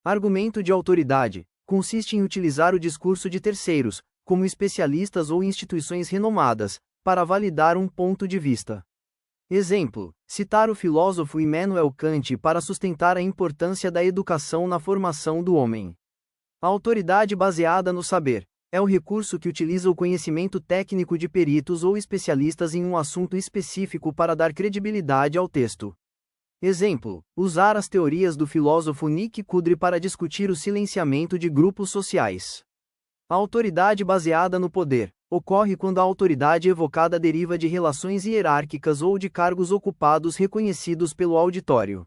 Argumento de autoridade consiste em utilizar o discurso de terceiros, como especialistas ou instituições renomadas, para validar um ponto de vista. Exemplo: citar o filósofo Immanuel Kant para sustentar a importância da educação na formação do homem. A autoridade baseada no saber é o recurso que utiliza o conhecimento técnico de peritos ou especialistas em um assunto específico para dar credibilidade ao texto. Exemplo: usar as teorias do filósofo Nick Kudry para discutir o silenciamento de grupos sociais. A autoridade baseada no poder ocorre quando a autoridade evocada deriva de relações hierárquicas ou de cargos ocupados reconhecidos pelo auditório.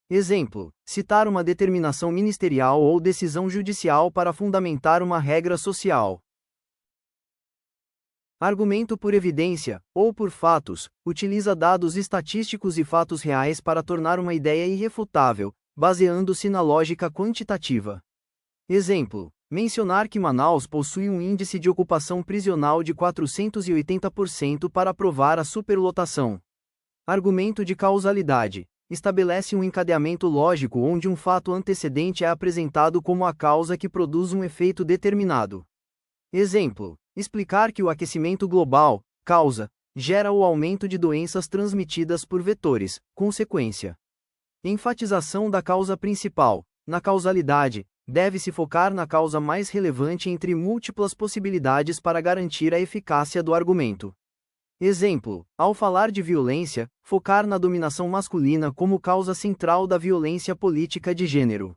Exemplo: citar uma determinação ministerial ou decisão judicial para fundamentar uma regra social. Argumento por evidência, ou por fatos, utiliza dados estatísticos e fatos reais para tornar uma ideia irrefutável, baseando-se na lógica quantitativa. Exemplo: mencionar que Manaus possui um índice de ocupação prisional de 480% para provar a superlotação. Argumento de causalidade estabelece um encadeamento lógico onde um fato antecedente é apresentado como a causa que produz um efeito determinado. Exemplo: explicar que o aquecimento global, gera o aumento de doenças transmitidas por vetores, consequência. Enfatização da causa principal. Na causalidade, deve-se focar na causa mais relevante entre múltiplas possibilidades para garantir a eficácia do argumento. Exemplo: ao falar de violência, focar na dominação masculina como causa central da violência política de gênero.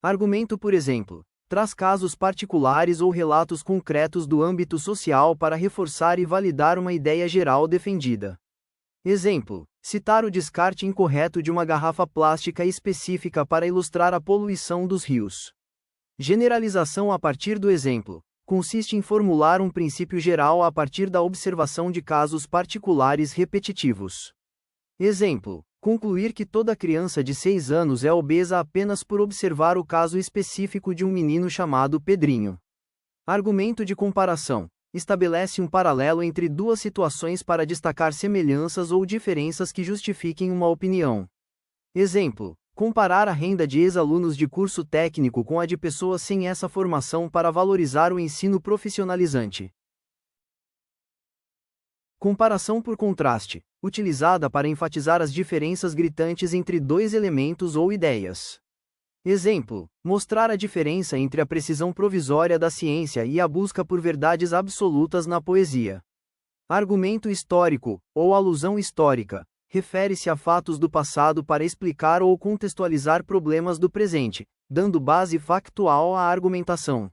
Argumento por exemplo: traz casos particulares ou relatos concretos do âmbito social para reforçar e validar uma ideia geral defendida. Exemplo: citar o descarte incorreto de uma garrafa plástica específica para ilustrar a poluição dos rios. Generalização a partir do exemplo consiste em formular um princípio geral a partir da observação de casos particulares repetitivos. Exemplo: concluir que toda criança de 6 anos é obesa apenas por observar o caso específico de um menino chamado Pedrinho. Argumento de comparação estabelece um paralelo entre duas situações para destacar semelhanças ou diferenças que justifiquem uma opinião. Exemplo: comparar a renda de ex-alunos de curso técnico com a de pessoas sem essa formação para valorizar o ensino profissionalizante. Comparação por contraste, utilizada para enfatizar as diferenças gritantes entre dois elementos ou ideias. Exemplo: mostrar a diferença entre a precisão provisória da ciência e a busca por verdades absolutas na poesia. Argumento histórico, ou alusão histórica, refere-se a fatos do passado para explicar ou contextualizar problemas do presente, dando base factual à argumentação.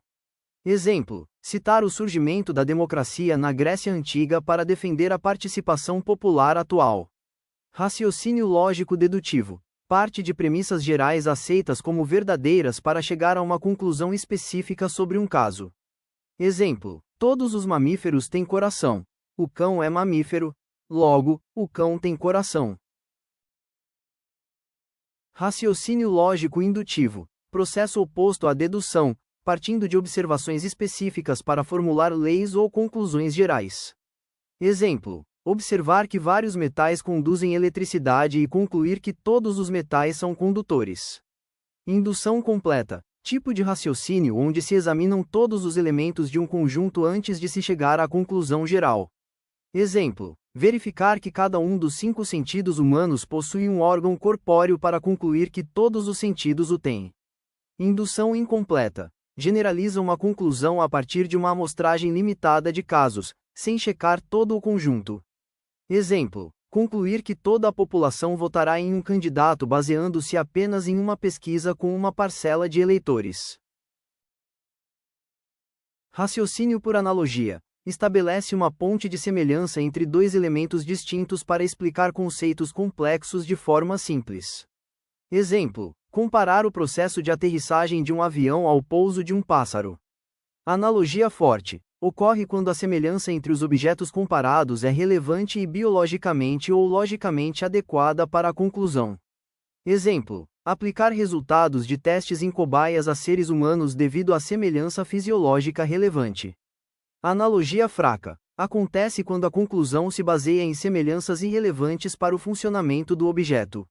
Exemplo: citar o surgimento da democracia na Grécia Antiga para defender a participação popular atual. Raciocínio lógico-dedutivo parte de premissas gerais aceitas como verdadeiras para chegar a uma conclusão específica sobre um caso. Exemplo: todos os mamíferos têm coração. O cão é mamífero, logo, o cão tem coração. Raciocínio lógico-indutivo processo oposto à dedução, partindo de observações específicas para formular leis ou conclusões gerais. Exemplo: observar que vários metais conduzem eletricidade e concluir que todos os metais são condutores. Indução completa tipo de raciocínio onde se examinam todos os elementos de um conjunto antes de se chegar à conclusão geral. Exemplo: verificar que cada um dos 5 sentidos humanos possui um órgão corpóreo para concluir que todos os sentidos o têm. Indução incompleta generaliza uma conclusão a partir de uma amostragem limitada de casos, sem checar todo o conjunto. Exemplo: concluir que toda a população votará em um candidato baseando-se apenas em uma pesquisa com uma parcela de eleitores. Raciocínio por analogia estabelece uma ponte de semelhança entre dois elementos distintos para explicar conceitos complexos de forma simples. Exemplo: comparar o processo de aterrissagem de um avião ao pouso de um pássaro. Analogia forte ocorre quando a semelhança entre os objetos comparados é relevante e biologicamente ou logicamente adequada para a conclusão. Exemplo: aplicar resultados de testes em cobaias a seres humanos devido à semelhança fisiológica relevante. Analogia fraca acontece quando a conclusão se baseia em semelhanças irrelevantes para o funcionamento do objeto.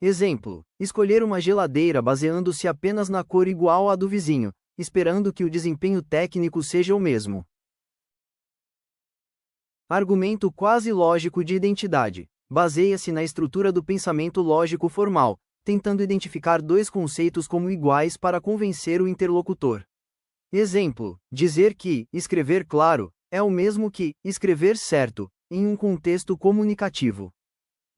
Exemplo: escolher uma geladeira baseando-se apenas na cor igual à do vizinho, esperando que o desempenho técnico seja o mesmo. Argumento quase lógico de identidade. Baseia-se na estrutura do pensamento lógico formal, tentando identificar dois conceitos como iguais para convencer o interlocutor. Exemplo: dizer que escrever claro é o mesmo que escrever certo, em um contexto comunicativo.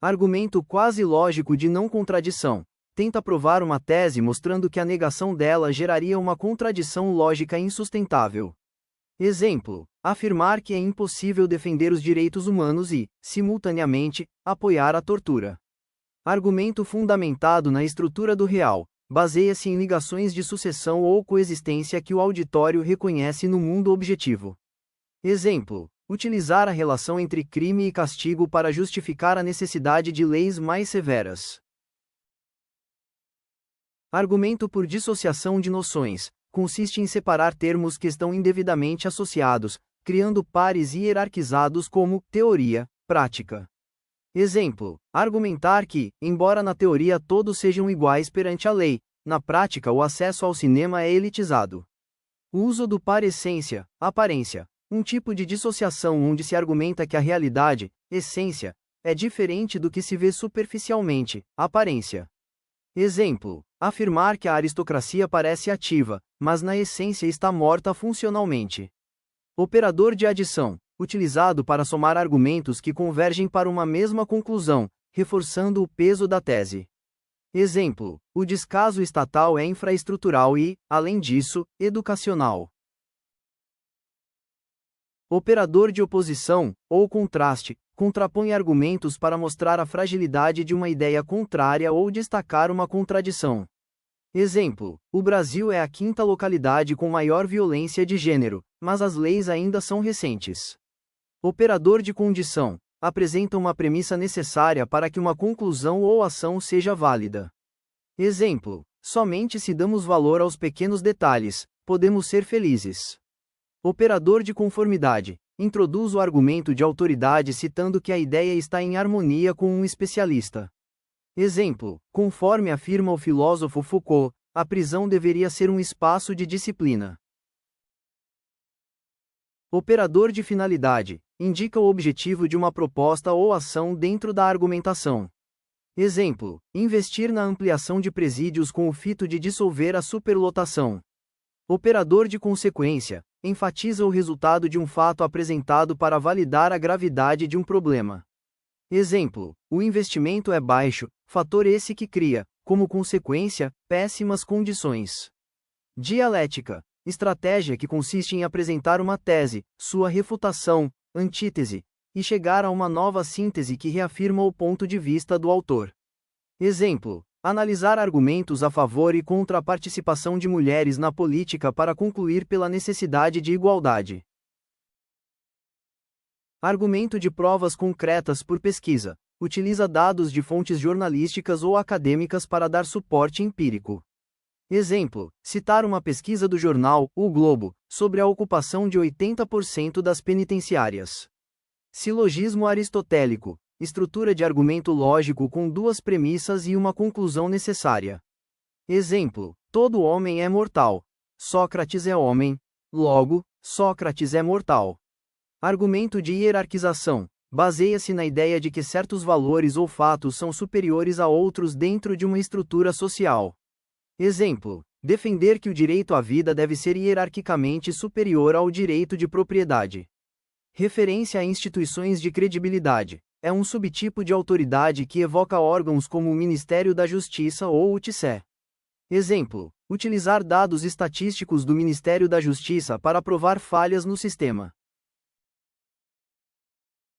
Argumento quase lógico de não contradição. Tenta provar uma tese mostrando que a negação dela geraria uma contradição lógica insustentável. Exemplo: afirmar que é impossível defender os direitos humanos e, simultaneamente, apoiar a tortura. Argumento fundamentado na estrutura do real. Baseia-se em ligações de sucessão ou coexistência que o auditório reconhece no mundo objetivo. Exemplo: utilizar a relação entre crime e castigo para justificar a necessidade de leis mais severas. Argumento por dissociação de noções. Consiste em separar termos que estão indevidamente associados, criando pares hierarquizados como teoria, prática. Exemplo: argumentar que, embora na teoria todos sejam iguais perante a lei, na prática o acesso ao cinema é elitizado. Uso do par essência, aparência. Um tipo de dissociação onde se argumenta que a realidade, essência, é diferente do que se vê superficialmente, aparência. Exemplo: afirmar que a aristocracia parece ativa, mas na essência está morta funcionalmente. Operador de adição. Utilizado para somar argumentos que convergem para uma mesma conclusão, reforçando o peso da tese. Exemplo: o descaso estatal é infraestrutural e, além disso, educacional. Operador de oposição, ou contraste, contrapõe argumentos para mostrar a fragilidade de uma ideia contrária ou destacar uma contradição. Exemplo: o Brasil é a quinta localidade com maior violência de gênero, mas as leis ainda são recentes. Operador de condição. Apresenta uma premissa necessária para que uma conclusão ou ação seja válida. Exemplo: somente se damos valor aos pequenos detalhes, podemos ser felizes. Operador de conformidade. Introduz o argumento de autoridade citando que a ideia está em harmonia com um especialista. Exemplo: conforme afirma o filósofo Foucault, a prisão deveria ser um espaço de disciplina. Operador de finalidade. Indica o objetivo de uma proposta ou ação dentro da argumentação. Exemplo: investir na ampliação de presídios com o fito de dissolver a superlotação. Operador de consequência. Enfatiza o resultado de um fato apresentado para validar a gravidade de um problema. Exemplo: o investimento é baixo, fator esse que cria, como consequência, péssimas condições. Dialética. Estratégia que consiste em apresentar uma tese, sua refutação, antítese, e chegar a uma nova síntese que reafirma o ponto de vista do autor. Exemplo: analisar argumentos a favor e contra a participação de mulheres na política para concluir pela necessidade de igualdade. Argumento de provas concretas por pesquisa. Utiliza dados de fontes jornalísticas ou acadêmicas para dar suporte empírico. Exemplo: citar uma pesquisa do jornal O Globo, sobre a ocupação de 80% das penitenciárias. Silogismo aristotélico. Estrutura de argumento lógico com duas premissas e uma conclusão necessária. Exemplo: todo homem é mortal. Sócrates é homem. Logo, Sócrates é mortal. Argumento de hierarquização. Baseia-se na ideia de que certos valores ou fatos são superiores a outros dentro de uma estrutura social. Exemplo: defender que o direito à vida deve ser hierarquicamente superior ao direito de propriedade. Referência a instituições de credibilidade. É um subtipo de autoridade que evoca órgãos como o Ministério da Justiça ou o TSE. Exemplo: utilizar dados estatísticos do Ministério da Justiça para provar falhas no sistema.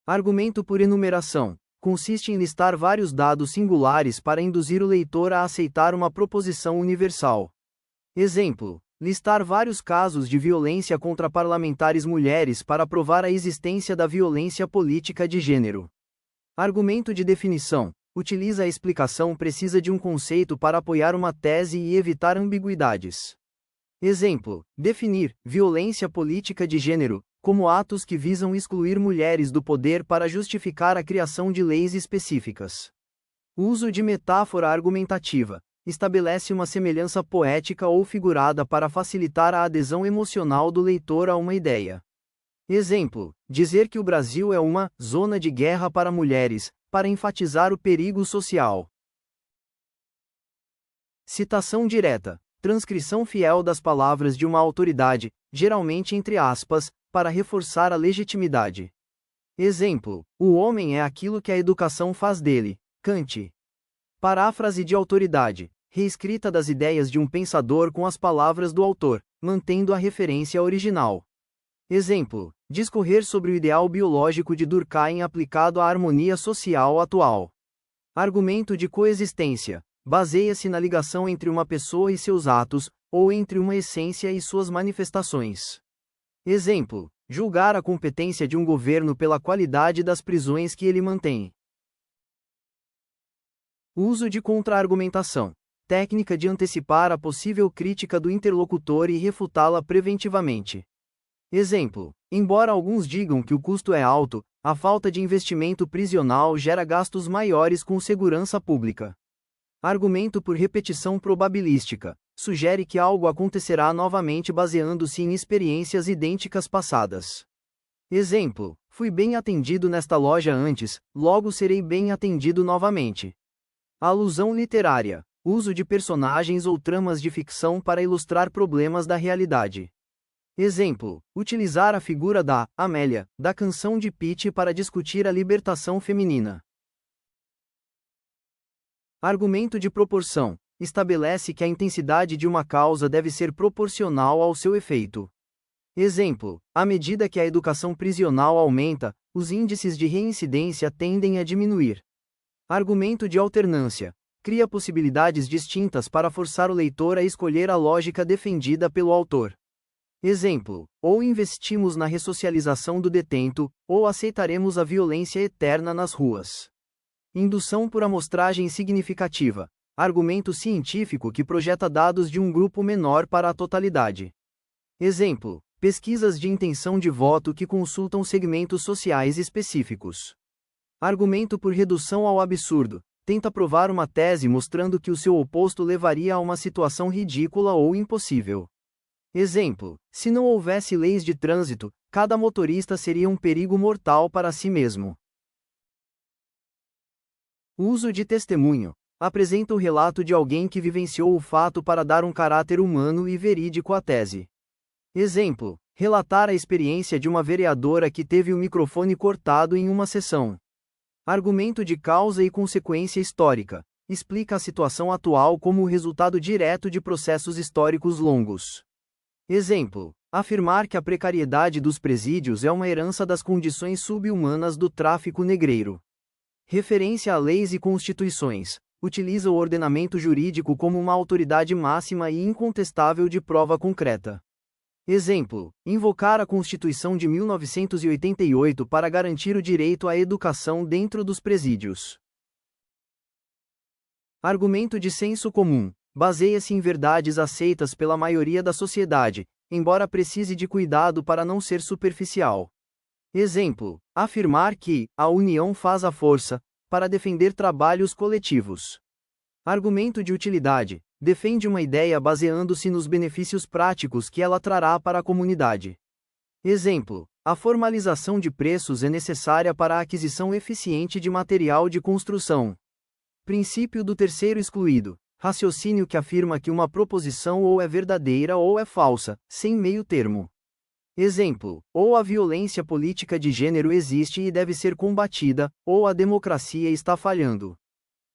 Argumento por enumeração. Consiste em listar vários dados singulares para induzir o leitor a aceitar uma proposição universal. Exemplo: listar vários casos de violência contra parlamentares mulheres para provar a existência da violência política de gênero. Argumento de definição. Utiliza a explicação precisa de um conceito para apoiar uma tese e evitar ambiguidades. Exemplo: definir violência política de gênero como atos que visam excluir mulheres do poder para justificar a criação de leis específicas. Uso de metáfora argumentativa. Estabelece uma semelhança poética ou figurada para facilitar a adesão emocional do leitor a uma ideia. Exemplo: dizer que o Brasil é uma zona de guerra para mulheres, para enfatizar o perigo social. Citação direta. Transcrição fiel das palavras de uma autoridade, geralmente entre aspas, para reforçar a legitimidade. Exemplo: o homem é aquilo que a educação faz dele. Kant. Paráfrase de autoridade. Reescrita das ideias de um pensador com as palavras do autor, mantendo a referência original. Exemplo: discorrer sobre o ideal biológico de Durkheim aplicado à harmonia social atual. Argumento de coexistência. Baseia-se na ligação entre uma pessoa e seus atos, ou entre uma essência e suas manifestações. Exemplo: julgar a competência de um governo pela qualidade das prisões que ele mantém. Uso de contra-argumentação. Técnica de antecipar a possível crítica do interlocutor e refutá-la preventivamente. Exemplo: embora alguns digam que o custo é alto, a falta de investimento prisional gera gastos maiores com segurança pública. Argumento por repetição probabilística. Sugere que algo acontecerá novamente baseando-se em experiências idênticas passadas. Exemplo: fui bem atendido nesta loja antes, logo serei bem atendido novamente. Alusão literária. Uso de personagens ou tramas de ficção para ilustrar problemas da realidade. Exemplo: utilizar a figura da Amélia, da canção de Pitty para discutir a libertação feminina. Argumento de proporção. Estabelece que a intensidade de uma causa deve ser proporcional ao seu efeito. Exemplo: à medida que a educação prisional aumenta, os índices de reincidência tendem a diminuir. Argumento de alternância. Cria possibilidades distintas para forçar o leitor a escolher a lógica defendida pelo autor. Exemplo: ou investimos na ressocialização do detento, ou aceitaremos a violência eterna nas ruas. Indução por amostragem significativa. Argumento científico que projeta dados de um grupo menor para a totalidade. Exemplo: pesquisas de intenção de voto que consultam segmentos sociais específicos. Argumento por redução ao absurdo. Tenta provar uma tese mostrando que o seu oposto levaria a uma situação ridícula ou impossível. Exemplo: se não houvesse leis de trânsito, cada motorista seria um perigo mortal para si mesmo. Uso de testemunho. Apresenta o relato de alguém que vivenciou o fato para dar um caráter humano e verídico à tese. Exemplo: relatar a experiência de uma vereadora que teve o microfone cortado em uma sessão. Argumento de causa e consequência histórica. Explica a situação atual como o resultado direto de processos históricos longos. Exemplo: afirmar que a precariedade dos presídios é uma herança das condições subhumanas do tráfico negreiro. Referência a leis e constituições. Utiliza o ordenamento jurídico como uma autoridade máxima e incontestável de prova concreta. Exemplo: invocar a Constituição de 1988 para garantir o direito à educação dentro dos presídios. Argumento de senso comum. Baseia-se em verdades aceitas pela maioria da sociedade, embora precise de cuidado para não ser superficial. Exemplo: afirmar que a união faz a força, para defender trabalhos coletivos. Argumento de utilidade. Defende uma ideia baseando-se nos benefícios práticos que ela trará para a comunidade. Exemplo: a formalização de preços é necessária para a aquisição eficiente de material de construção. Princípio do terceiro excluído. Raciocínio que afirma que uma proposição ou é verdadeira ou é falsa, sem meio termo. Exemplo: ou a violência política de gênero existe e deve ser combatida, ou a democracia está falhando.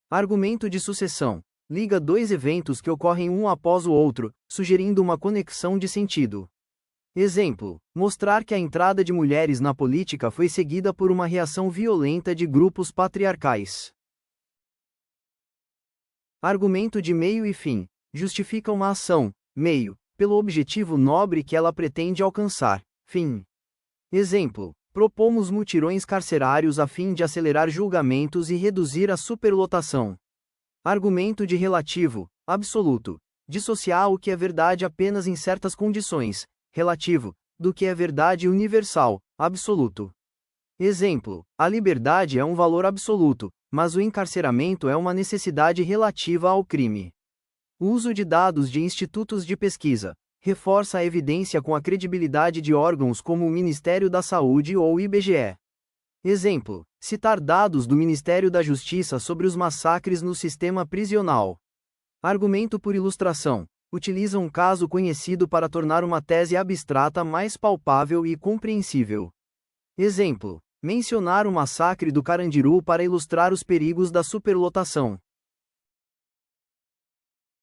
Argumento de sucessão. Liga dois eventos que ocorrem um após o outro, sugerindo uma conexão de sentido. Exemplo: mostrar que a entrada de mulheres na política foi seguida por uma reação violenta de grupos patriarcais. Argumento de meio e fim. Justifica uma ação, meio, pelo objetivo nobre que ela pretende alcançar, fim. Exemplo: propomos mutirões carcerários a fim de acelerar julgamentos e reduzir a superlotação. Argumento de relativo, absoluto. Dissociar o que é verdade apenas em certas condições, relativo, do que é verdade universal, absoluto. Exemplo: a liberdade é um valor absoluto, mas o encarceramento é uma necessidade relativa ao crime. O uso de dados de institutos de pesquisa reforça a evidência com a credibilidade de órgãos como o Ministério da Saúde ou o IBGE. Exemplo: citar dados do Ministério da Justiça sobre os massacres no sistema prisional. Argumento por ilustração: utiliza um caso conhecido para tornar uma tese abstrata mais palpável e compreensível. Exemplo: mencionar o massacre do Carandiru para ilustrar os perigos da superlotação.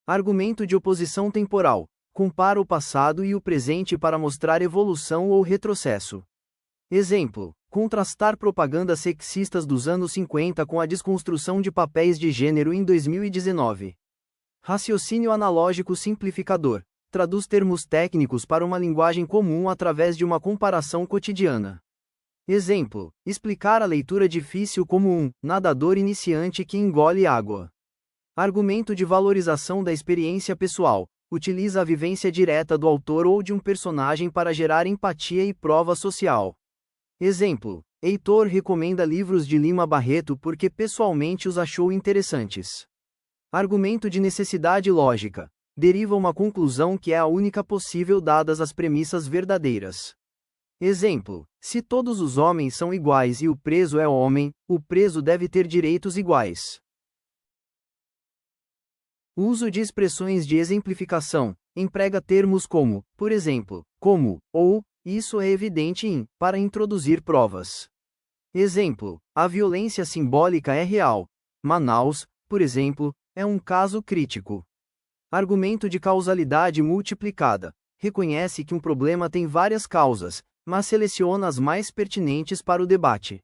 Argumento de oposição temporal: compara o passado e o presente para mostrar evolução ou retrocesso. Exemplo: contrastar propagandas sexistas dos anos 50 com a desconstrução de papéis de gênero em 2019. Raciocínio analógico simplificador: traduz termos técnicos para uma linguagem comum através de uma comparação cotidiana. Exemplo: explicar a leitura difícil como um nadador iniciante que engole água. Argumento de valorização da experiência pessoal: utiliza a vivência direta do autor ou de um personagem para gerar empatia e prova social. Exemplo: Heitor recomenda livros de Lima Barreto porque pessoalmente os achou interessantes. Argumento de necessidade lógica: deriva uma conclusão que é a única possível dadas as premissas verdadeiras. Exemplo: se todos os homens são iguais e o preso é homem, o preso deve ter direitos iguais. Uso de expressões de exemplificação: emprega termos como, por exemplo, como, ou, isso é evidente em, para introduzir provas. Exemplo: a violência simbólica é real. Manaus, por exemplo, é um caso crítico. Argumento de causalidade multiplicada: reconhece que um problema tem várias causas, mas seleciona as mais pertinentes para o debate.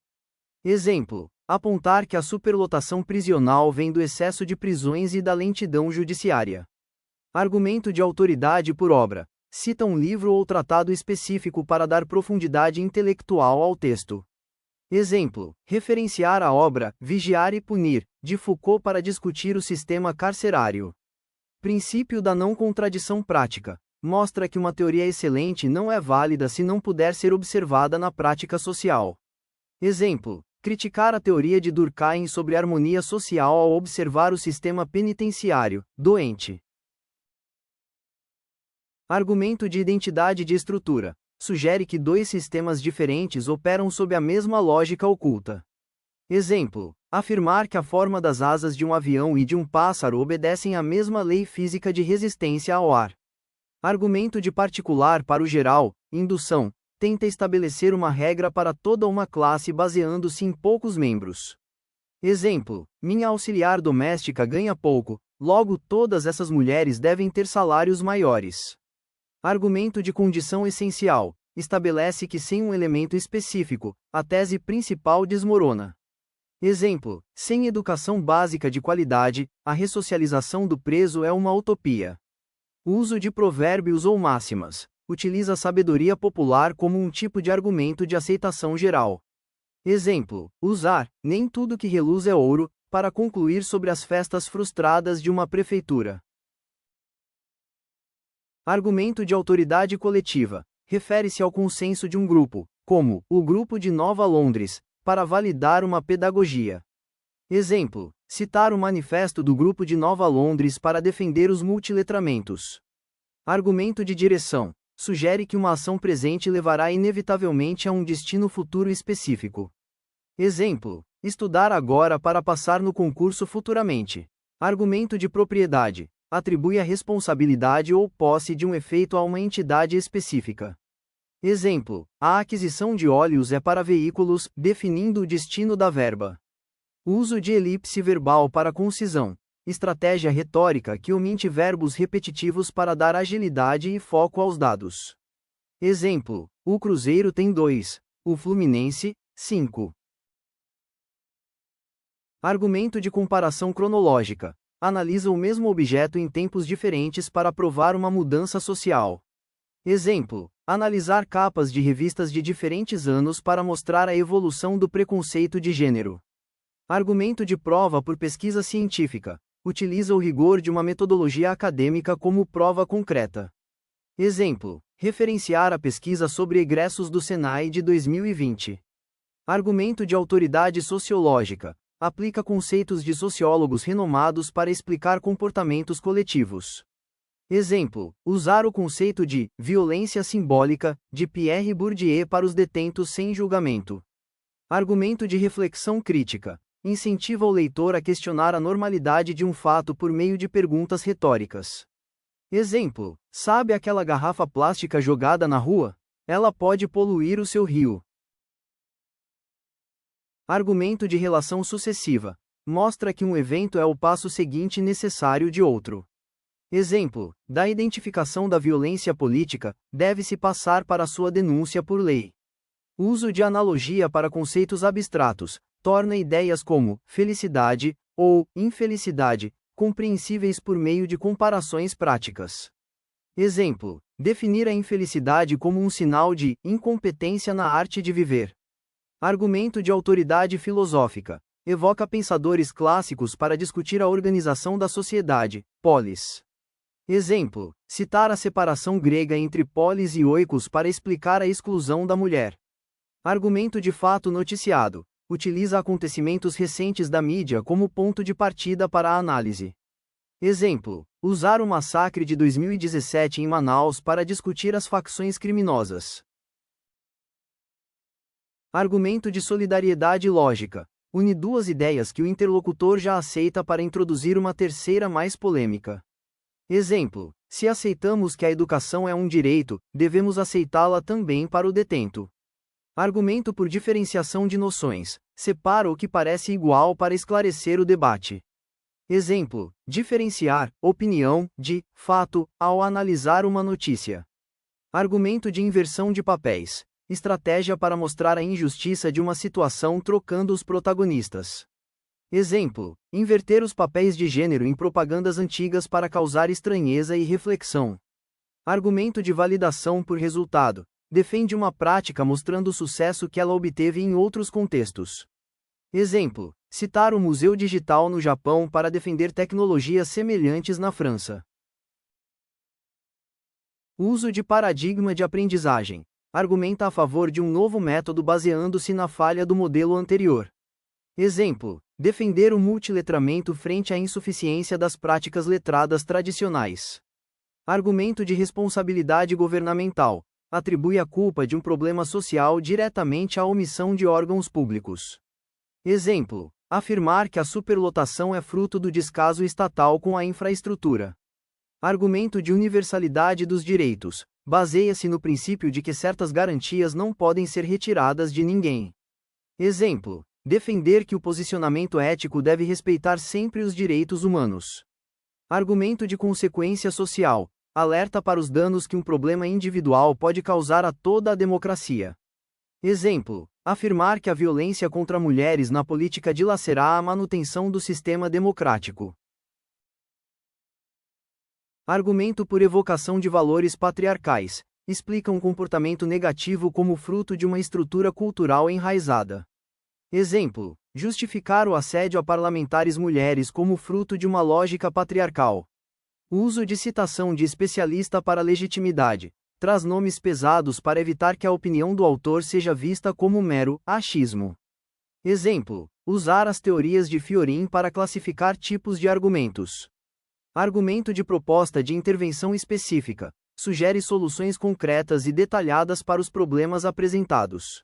Exemplo: apontar que a superlotação prisional vem do excesso de prisões e da lentidão judiciária. Argumento de autoridade por obra: cita um livro ou tratado específico para dar profundidade intelectual ao texto. Exemplo: referenciar a obra Vigiar e Punir, de Foucault para discutir o sistema carcerário. Princípio da não contradição prática: mostra que uma teoria excelente não é válida se não puder ser observada na prática social. Exemplo: criticar a teoria de Durkheim sobre harmonia social ao observar o sistema penitenciário doente. Argumento de identidade de estrutura: sugere que dois sistemas diferentes operam sob a mesma lógica oculta. Exemplo: afirmar que a forma das asas de um avião e de um pássaro obedecem à mesma lei física de resistência ao ar. Argumento de particular para o geral: indução, tenta estabelecer uma regra para toda uma classe baseando-se em poucos membros. Exemplo: minha auxiliar doméstica ganha pouco, logo todas essas mulheres devem ter salários maiores. Argumento de condição essencial: estabelece que sem um elemento específico, a tese principal desmorona. Exemplo: sem educação básica de qualidade, a ressocialização do preso é uma utopia. Uso de provérbios ou máximas: utiliza a sabedoria popular como um tipo de argumento de aceitação geral. Exemplo: usar, nem tudo que reluz é ouro, para concluir sobre as festas frustradas de uma prefeitura. Argumento de autoridade coletiva: refere-se ao consenso de um grupo, como o Grupo de Nova Londres, para validar uma pedagogia. Exemplo: citar o manifesto do Grupo de Nova Londres para defender os multiletramentos. Argumento de direção: sugere que uma ação presente levará inevitavelmente a um destino futuro específico. Exemplo: estudar agora para passar no concurso futuramente. Argumento de propriedade: atribui a responsabilidade ou posse de um efeito a uma entidade específica. Exemplo: a aquisição de óleos é para veículos, definindo o destino da verba. Uso de elipse verbal para concisão: estratégia retórica que omite verbos repetitivos para dar agilidade e foco aos dados. Exemplo: o Cruzeiro tem 2, o Fluminense, 5. Argumento de comparação cronológica: analisa o mesmo objeto em tempos diferentes para provar uma mudança social. Exemplo: analisar capas de revistas de diferentes anos para mostrar a evolução do preconceito de gênero. Argumento de prova por pesquisa científica: utiliza o rigor de uma metodologia acadêmica como prova concreta. Exemplo: referenciar a pesquisa sobre egressos do Senai de 2020. Argumento de autoridade sociológica: aplica conceitos de sociólogos renomados para explicar comportamentos coletivos. Exemplo: usar o conceito de violência simbólica, de Pierre Bourdieu para os detentos sem julgamento. Argumento de reflexão crítica. Incentiva o leitor a questionar a normalidade de um fato por meio de perguntas retóricas. Exemplo: sabe aquela garrafa plástica jogada na rua? Ela pode poluir o seu rio. Argumento de relação sucessiva. Mostra que um evento é o passo seguinte necessário de outro. Exemplo: da identificação da violência política, deve-se passar para sua denúncia por lei. Uso de analogia para conceitos abstratos, torna ideias como felicidade ou infelicidade compreensíveis por meio de comparações práticas. Exemplo: definir a infelicidade como um sinal de incompetência na arte de viver. Argumento de autoridade filosófica. Evoca pensadores clássicos para discutir a organização da sociedade, polis. Exemplo: citar a separação grega entre polis e oikos para explicar a exclusão da mulher. Argumento de fato noticiado. Utiliza acontecimentos recentes da mídia como ponto de partida para a análise. Exemplo: usar o massacre de 2017 em Manaus para discutir as facções criminosas. Argumento de solidariedade lógica. Une duas ideias que o interlocutor já aceita para introduzir uma terceira mais polêmica. Exemplo: se aceitamos que a educação é um direito, devemos aceitá-la também para o detento. Argumento por diferenciação de noções. Separa o que parece igual para esclarecer o debate. Exemplo: diferenciar opinião de fato ao analisar uma notícia. Argumento de inversão de papéis. Estratégia para mostrar a injustiça de uma situação trocando os protagonistas. Exemplo: inverter os papéis de gênero em propagandas antigas para causar estranheza e reflexão. Argumento de validação por resultado. Defende uma prática mostrando o sucesso que ela obteve em outros contextos. Exemplo: citar o Museu Digital no Japão para defender tecnologias semelhantes na França. Uso de paradigma de aprendizagem. Argumenta a favor de um novo método baseando-se na falha do modelo anterior. Exemplo: defender o multiletramento frente à insuficiência das práticas letradas tradicionais. Argumento de responsabilidade governamental. Atribui a culpa de um problema social diretamente à omissão de órgãos públicos. Exemplo: afirmar que a superlotação é fruto do descaso estatal com a infraestrutura. Argumento de universalidade dos direitos. Baseia-se no princípio de que certas garantias não podem ser retiradas de ninguém. Exemplo: defender que o posicionamento ético deve respeitar sempre os direitos humanos. Argumento de consequência social. Alerta para os danos que um problema individual pode causar a toda a democracia. Exemplo: afirmar que a violência contra mulheres na política dilacerá a manutenção do sistema democrático. Argumento por evocação de valores patriarcais. Explica um comportamento negativo como fruto de uma estrutura cultural enraizada. Exemplo: justificar o assédio a parlamentares mulheres como fruto de uma lógica patriarcal. Uso de citação de especialista para legitimidade. Traz nomes pesados para evitar que a opinião do autor seja vista como mero achismo. Exemplo: usar as teorias de Fiorin para classificar tipos de argumentos. Argumento de proposta de intervenção específica. Sugere soluções concretas e detalhadas para os problemas apresentados.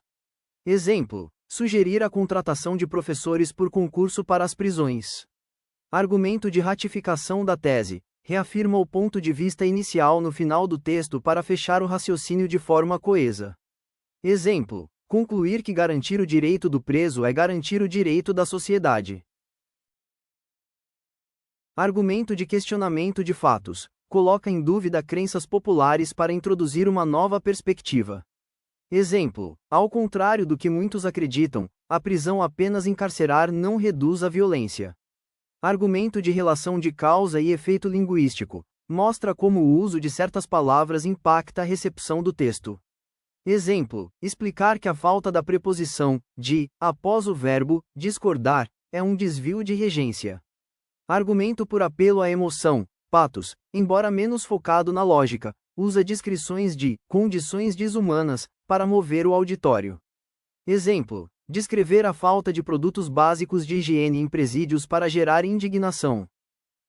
Exemplo: sugerir a contratação de professores por concurso para as prisões. Argumento de ratificação da tese. Reafirma o ponto de vista inicial no final do texto para fechar o raciocínio de forma coesa. Exemplo: concluir que garantir o direito do preso é garantir o direito da sociedade. Argumento de questionamento de fatos. Coloca em dúvida crenças populares para introduzir uma nova perspectiva. Exemplo: ao contrário do que muitos acreditam, a prisão apenas encarcerar não reduz a violência. Argumento de relação de causa e efeito linguístico. Mostra como o uso de certas palavras impacta a recepção do texto. Exemplo: explicar que a falta da preposição de após o verbo discordar é um desvio de regência. Argumento por apelo à emoção. Patos, embora menos focado na lógica, usa descrições de condições desumanas para mover o auditório. Exemplo: Descrever a falta de produtos básicos de higiene em presídios para gerar indignação.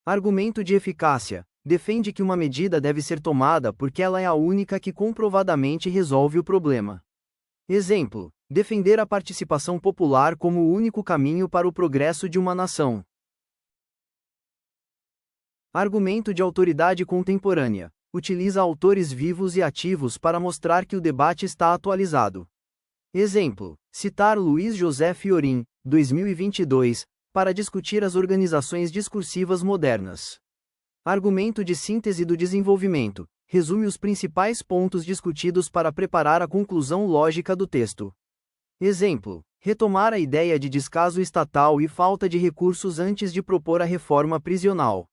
Argumento de eficácia. Defende que uma medida deve ser tomada porque ela é a única que comprovadamente resolve o problema. Exemplo: defender a participação popular como o único caminho para o progresso de uma nação. Argumento de autoridade contemporânea. Utiliza autores vivos e ativos para mostrar que o debate está atualizado. Exemplo: citar Luiz José Fiorin, 2022, para discutir as organizações discursivas modernas. Argumento de síntese do desenvolvimento. Resume os principais pontos discutidos para preparar a conclusão lógica do texto. Exemplo: retomar a ideia de descaso estatal e falta de recursos antes de propor a reforma prisional.